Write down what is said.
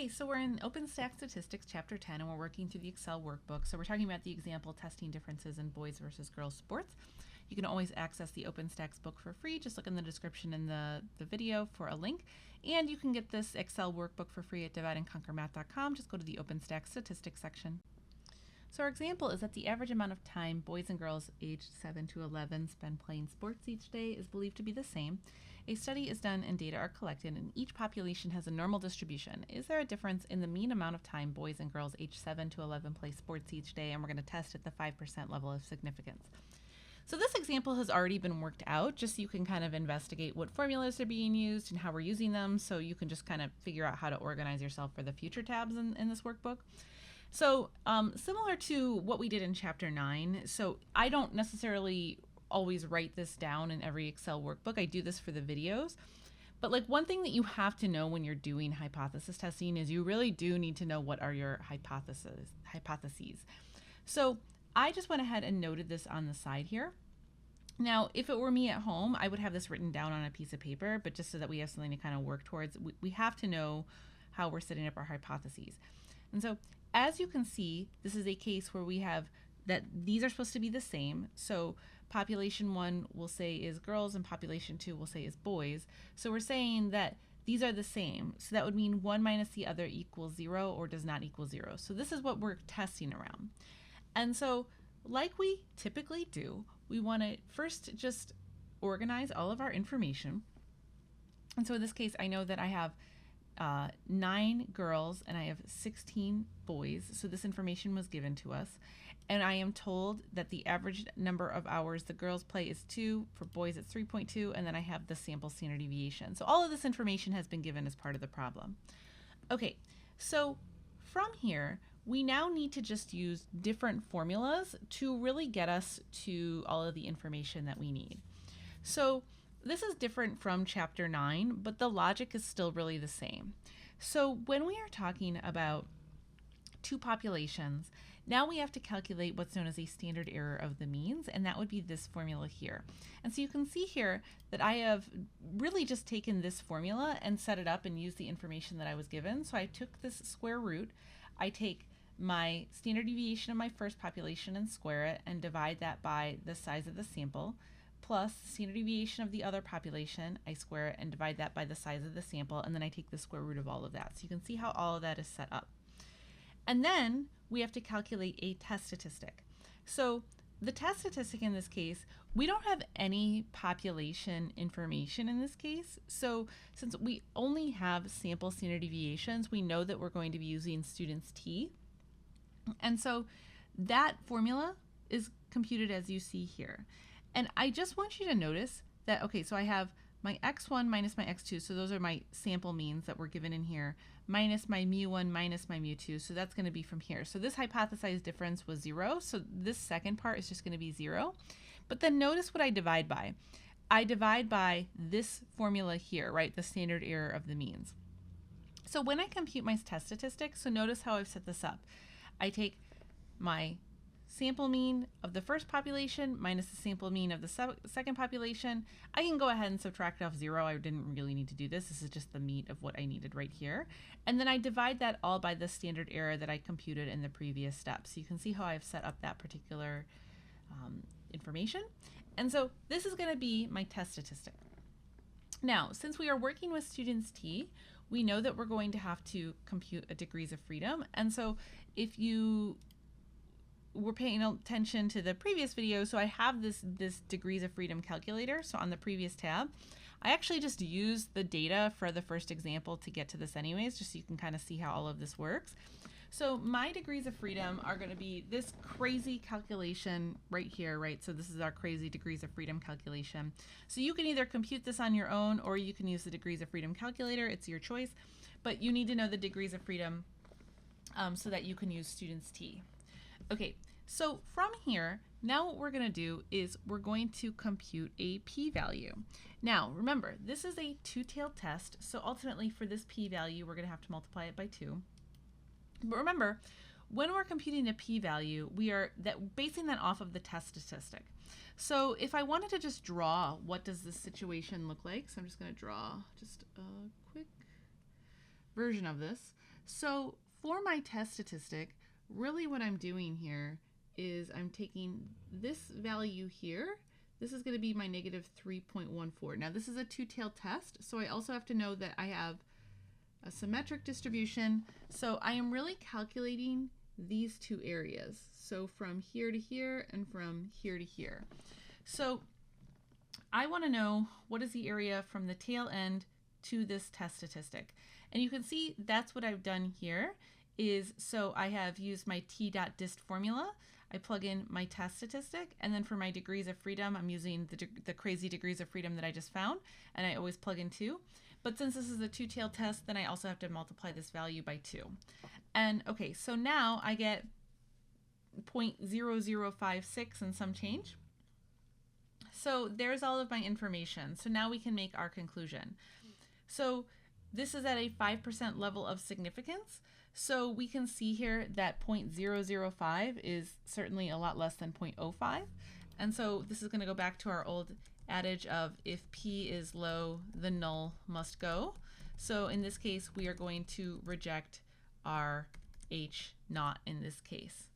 Okay, so we're in OpenStax Statistics, Chapter 10, and we're working through the Excel workbook. So we're talking about the example testing differences in boys versus girls sports. You can always access the OpenStax book for free. Just look in the description in the video for a link. And you can get this Excel workbook for free at divideandconquermath.com. Just go to the OpenStax Statistics section. So our example is that the average amount of time boys and girls aged 7 to 11 spend playing sports each day is believed to be the same. A study is done and data are collected, and each population has a normal distribution. Is there a difference in the mean amount of time boys and girls aged 7 to 11 play sports each day? And we're going to test at the 5% level of significance. So this example has already been worked out, just so you can kind of investigate what formulas are being used and how we're using them, so you can just kind of figure out how to organize yourself for the future tabs in this workbook. So similar to what we did in Chapter 9, so I don't necessarily always write this down in every Excel workbook. I do this for the videos. But like one thing that you have to know when you're doing hypothesis testing is you really do need to know what are your hypotheses. So I just went ahead and noted this on the side here. Now, if it were me at home, I would have this written down on a piece of paper, but just so that we have something to kind of work towards, we have to know how we're setting up our hypotheses. And so as you can see, this is a case where we have that these are supposed to be the same. So population 1 we'll say is girls and population 2 we'll say is boys. So we're saying that these are the same. So that would mean one minus the other equals 0 or does not equal 0. So this is what we're testing around. And so like we typically do, we want to first just organize all of our information. And so in this case, I know that I have 9 girls and I have 16 boys. So this information was given to us. And I am told that the average number of hours the girls play is 2, for boys it's 3.2, and then I have the sample standard deviation. So all of this information has been given as part of the problem. Okay, so from here, we now need to just use different formulas to really get us to all of the information that we need. So this is different from Chapter 9, but the logic is still really the same. So when we are talking about two populations, now we have to calculate what's known as a standard error of the means, and that would be this formula here. And so you can see here that I have really just taken this formula and set it up and used the information that I was given. So I took this square root, I take my standard deviation of my first population and square it and divide that by the size of the sample, plus the standard deviation of the other population, I square it and divide that by the size of the sample, and then I take the square root of all of that. So you can see how all of that is set up. And then we have to calculate a test statistic. So the test statistic in this case, we don't have any population information in this case. So since we only have sample standard deviations, we know that we're going to be using students T. And so that formula is computed as you see here. And I just want you to notice that, okay, so I have my x1 minus my x2, so those are my sample means that were given in here, minus my mu1 minus my mu2, so that's going to be from here. So this hypothesized difference was 0, so this second part is just going to be 0. But then notice what I divide by. I divide by this formula here, right, the standard error of the means. So when I compute my test statistics, so notice how I've set this up. I take my sample mean of the first population minus the sample mean of the second population. I can go ahead and subtract off 0. I didn't really need to do this. This is just the meat of what I needed right here. And then I divide that all by the standard error that I computed in the previous step. So you can see how I've set up that particular information. And so this is going to be my test statistic. Now, since we are working with students T, we know that we're going to have to compute a degrees of freedom. And so if you we're paying attention to the previous video, so I have this degrees of freedom calculator. So on the previous tab, I actually just used the data for the first example to get to this anyways, just so you can kind of see how all of this works. So my degrees of freedom are going to be this crazy calculation right here, right? So this is our crazy degrees of freedom calculation. So you can either compute this on your own or you can use the degrees of freedom calculator. It's your choice, but you need to know the degrees of freedom so that you can use students T. Okay, so from here, now what we're going to do is we're going to compute a p-value. Now, remember, this is a two-tailed test, so ultimately for this p-value, we're going to have to multiply it by 2. But remember, when we're computing a p-value, we are basing that off of the test statistic. So if I wanted to just draw what does this situation look like, so I'm just going to draw just a quick version of this. So for my test statistic, really what I'm doing here is I'm taking this value here. This is going to be my negative 3.14. Now this is a two-tailed test, so I also have to know that I have a symmetric distribution. So I am really calculating these two areas. So from here to here and from here to here. So I want to know what is the area from the tail end to this test statistic. And you can see that's what I've done here is, so I have used my t.dist formula. I plug in my test statistic, and then for my degrees of freedom, I'm using the crazy degrees of freedom that I just found, and I always plug in 2. But since this is a two-tailed test, then I also have to multiply this value by 2. And okay, so now I get 0.0056 and some change. So there's all of my information. So now we can make our conclusion. So this is at a 5% level of significance. So we can see here that 0.005 is certainly a lot less than 0.05. And so this is going to go back to our old adage of if P is low, the null must go. So in this case, we are going to reject our H naught in this case.